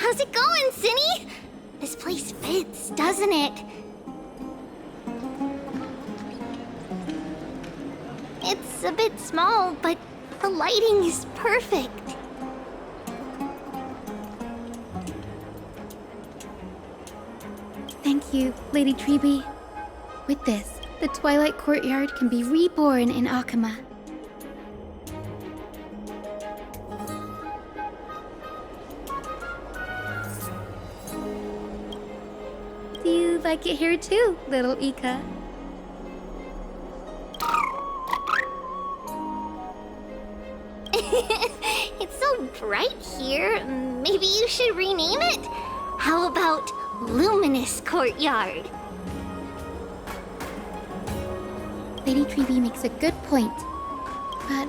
How's it going, Cinny? This place fits, doesn't it? It's a bit small, but the lighting is perfect. Thank you, Lady Treby. With this, the Twilight Courtyard can be reborn in Akama. Do you like it here too, little Ika? It's so bright here. Maybe you should rename it? How about Luminous Courtyard? Lady Treby makes a good point. But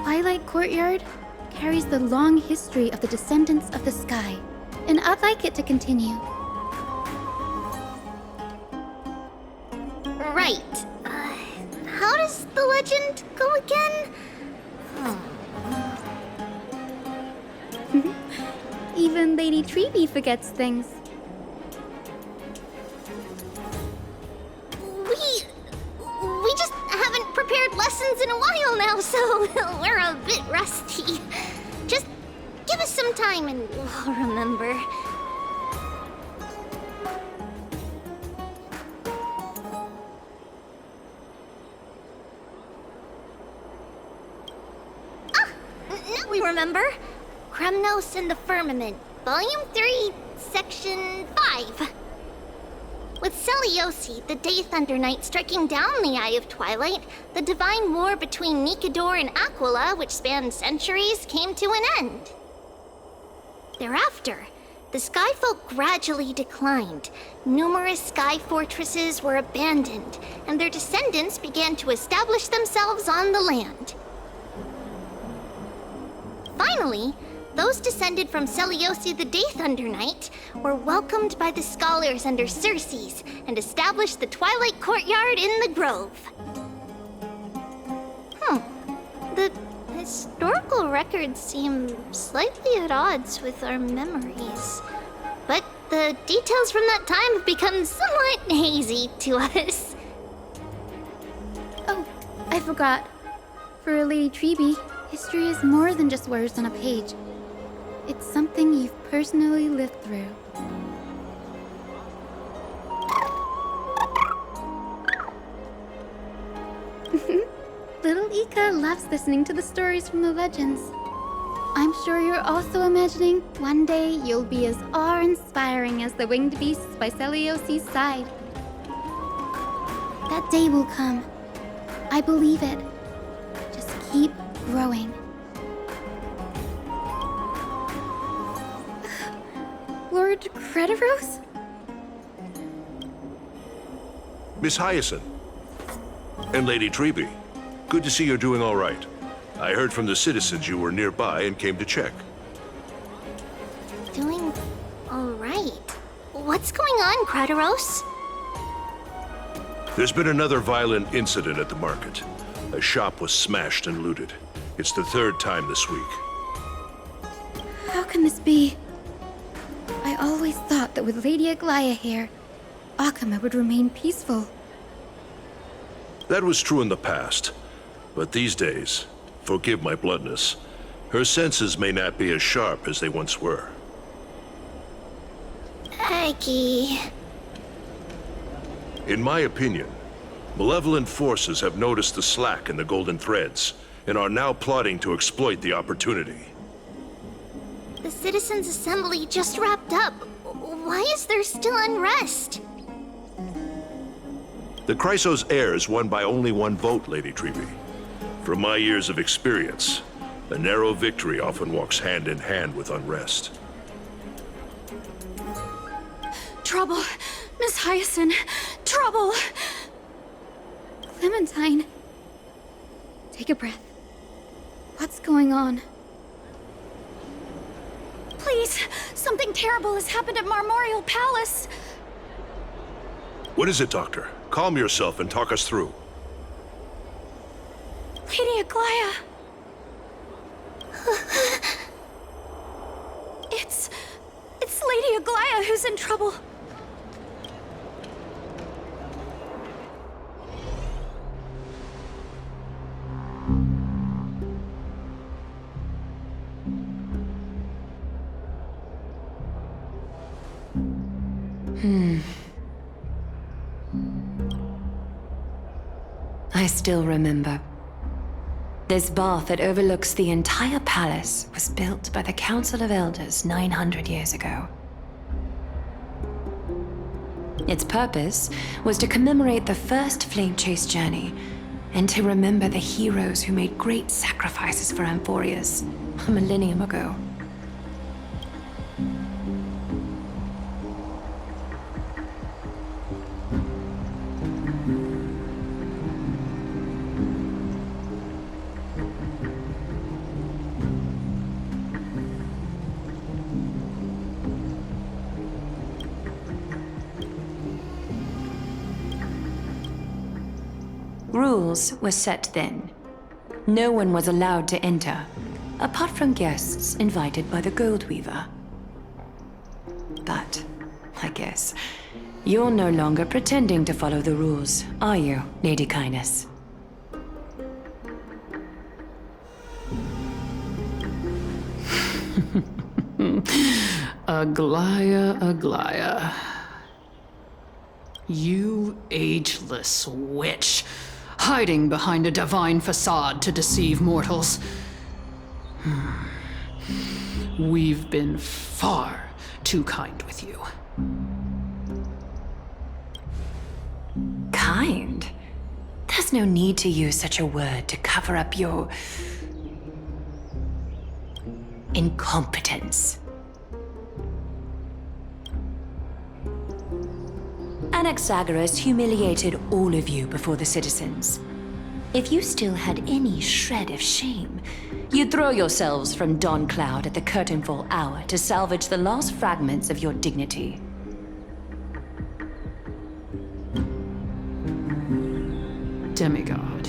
Twilight Courtyard carries the long history of the descendants of the sky, and I'd like it to continue. Right. How does the legend go again? Even Lady Treby forgets things. We just haven't prepared lessons in a while now, so we're a bit rusty. Just give us some time and we'll remember. Now we remember. Kremnos and the Firmament, Volume 3, Section 5. With Seliosi, the Day Thunder Knight, striking down the Eye of Twilight, the divine war between Nikador and Aquila, which spanned centuries, came to an end. Thereafter, the Skyfolk gradually declined. Numerous sky fortresses were abandoned, and their descendants began to establish themselves on the land. Finally, those descended from Seliosi the Day Thunder Knight were welcomed by the scholars under Circes and established the Twilight Courtyard in the Grove. The historical records seem slightly at odds with our memories. But the details from that time have become somewhat hazy to us. Oh, I forgot. For Lady Treby, history is more than just words on a page. It's something you've personally lived through. Little Ika loves listening to the stories from the legends. I'm sure you're also imagining one day you'll be as awe-inspiring as the winged beasts by Seliosi's side. That day will come. I believe it. Just keep growing. Lord Crediros? Miss Hyacinth. And Lady Treby. Good to see you're doing all right. I heard from the citizens you were nearby and came to check. Doing all right. What's going on, Crediros? There's been another violent incident at the market. A shop was smashed and looted. It's the third time this week. How can this be? I always thought that with Lady Aglaya here, Akama would remain peaceful. That was true in the past. But these days, forgive my bluntness, her senses may not be as sharp as they once were. Aggie. In my opinion, malevolent forces have noticed the slack in the golden threads and are now plotting to exploit the opportunity. The Citizens' Assembly just wrapped up. Why is there still unrest? The Chrysos heirs won by only one vote, Lady Treby. From my years of experience, a narrow victory often walks hand in hand with unrest. Trouble! Miss Hyacinth! Trouble! Clementine. Take a breath. What's going on? Please! Something terrible has happened at Marmorial Palace! What is it, Doctor? Calm yourself and talk us through. Lady Aglaya! It's It's Lady Aglaya who's in trouble. I still remember. This bath that overlooks the entire palace was built by the Council of Elders 900 years ago. Its purpose was to commemorate the first flame chase journey and to remember the heroes who made great sacrifices for Amphorius a millennium ago. Rules were set then. No one was allowed to enter, apart from guests invited by the Gold Weaver. But, I guess, you're no longer pretending to follow the rules, are you, Lady Kindness? Aglaya, Aglaya. You ageless witch, hiding behind a divine facade to deceive mortals. We've been far too kind with you. Kind? There's no need to use such a word to cover up your incompetence. Anaxagoras humiliated all of you before the citizens. If you still had any shred of shame, you'd throw yourselves from dawn cloud at the curtainfall hour to salvage the last fragments of your dignity. Demigod,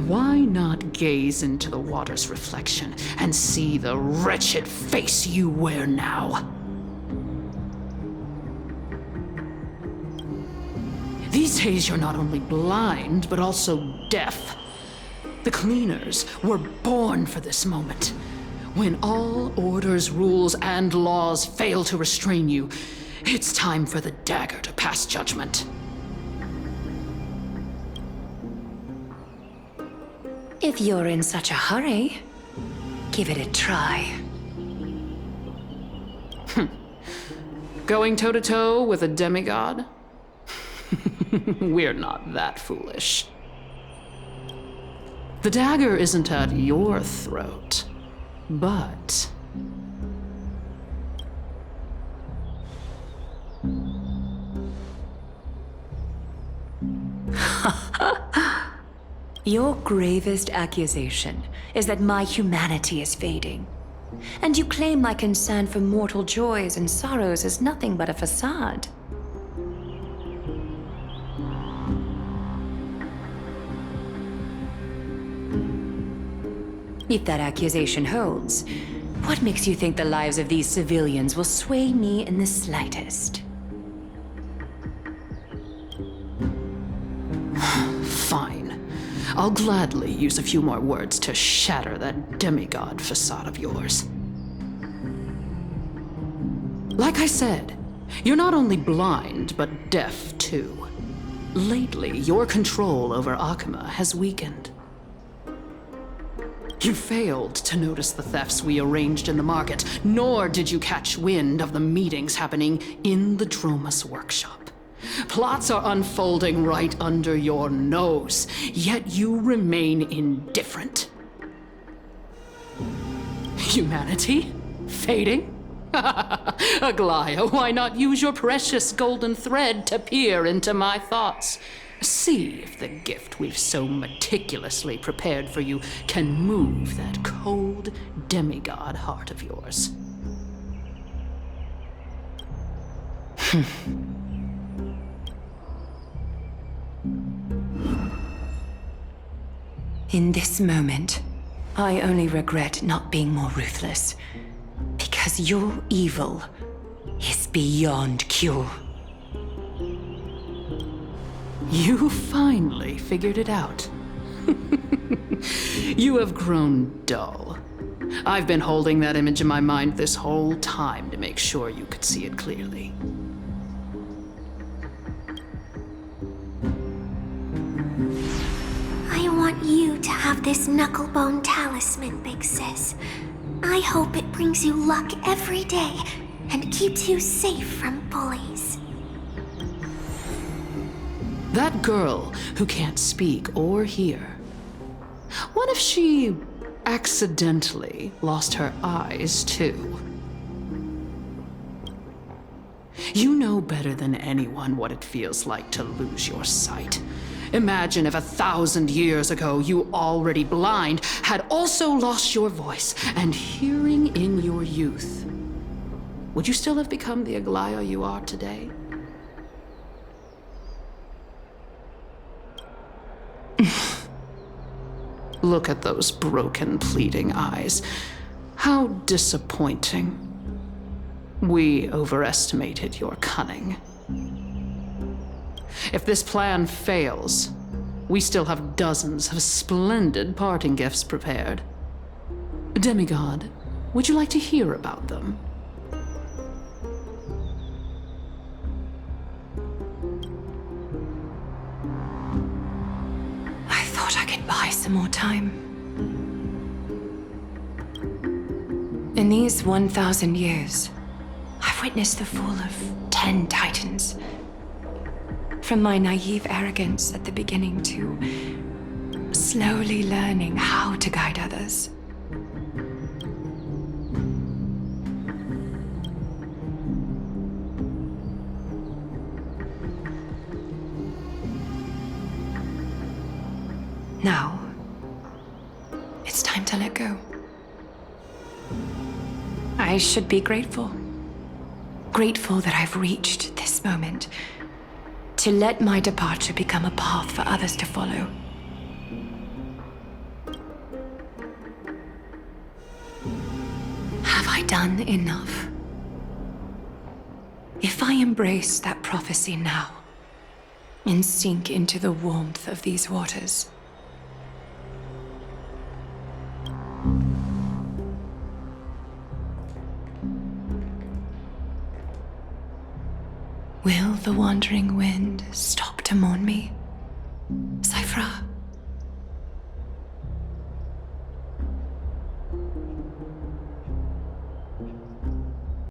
why not gaze into the water's reflection and see the wretched face you wear now? These days you're not only blind, but also deaf. The cleaners were born for this moment. When all orders, rules, and laws fail to restrain you, it's time for the dagger to pass judgment. If you're in such a hurry, give it a try. Going toe-to-toe with a demigod? We're not that foolish. The dagger isn't at your throat, but... Your gravest accusation is that my humanity is fading. And you claim my concern for mortal joys and sorrows is nothing but a facade. If that accusation holds, what makes you think the lives of these civilians will sway me in the slightest? Fine. I'll gladly use a few more words to shatter that demigod facade of yours. Like I said, you're not only blind, but deaf too. Lately, your control over Akuma has weakened. You failed to notice the thefts we arranged in the market, nor did you catch wind of the meetings happening in the Dromus workshop. Plots are unfolding right under your nose, yet you remain indifferent. Humanity? Fading? Aglaya, why not use your precious golden thread to peer into my thoughts? See if the gift we've so meticulously prepared for you can move that cold demigod heart of yours. In this moment, I only regret not being more ruthless. Because your evil is beyond cure. You finally figured it out. You have grown dull. I've been holding that image in my mind this whole time to make sure you could see it clearly. I want you to have this knucklebone talisman, Big Sis. I hope it brings you luck every day and keeps you safe from bullies. That girl who can't speak or hear. What if she accidentally lost her eyes, too? You know better than anyone what it feels like to lose your sight. Imagine if 1,000 years ago you, already blind, had also lost your voice and hearing in your youth. Would you still have become the Aglaya you are today? Look at those broken, pleading eyes. How disappointing. We overestimated your cunning. If this plan fails, we still have dozens of splendid parting gifts prepared. Demigod, would you like to hear about them? I thought I could buy some more time. In these 1,000 years, I've witnessed the fall of 10 titans. From my naive arrogance at the beginning to slowly learning how to guide others. Now, it's time to let go. I should be grateful. Grateful that I've reached this moment. To let my departure become a path for others to follow. Have I done enough? If I embrace that prophecy now, and sink into the warmth of these waters, will the wandering wind stop to mourn me?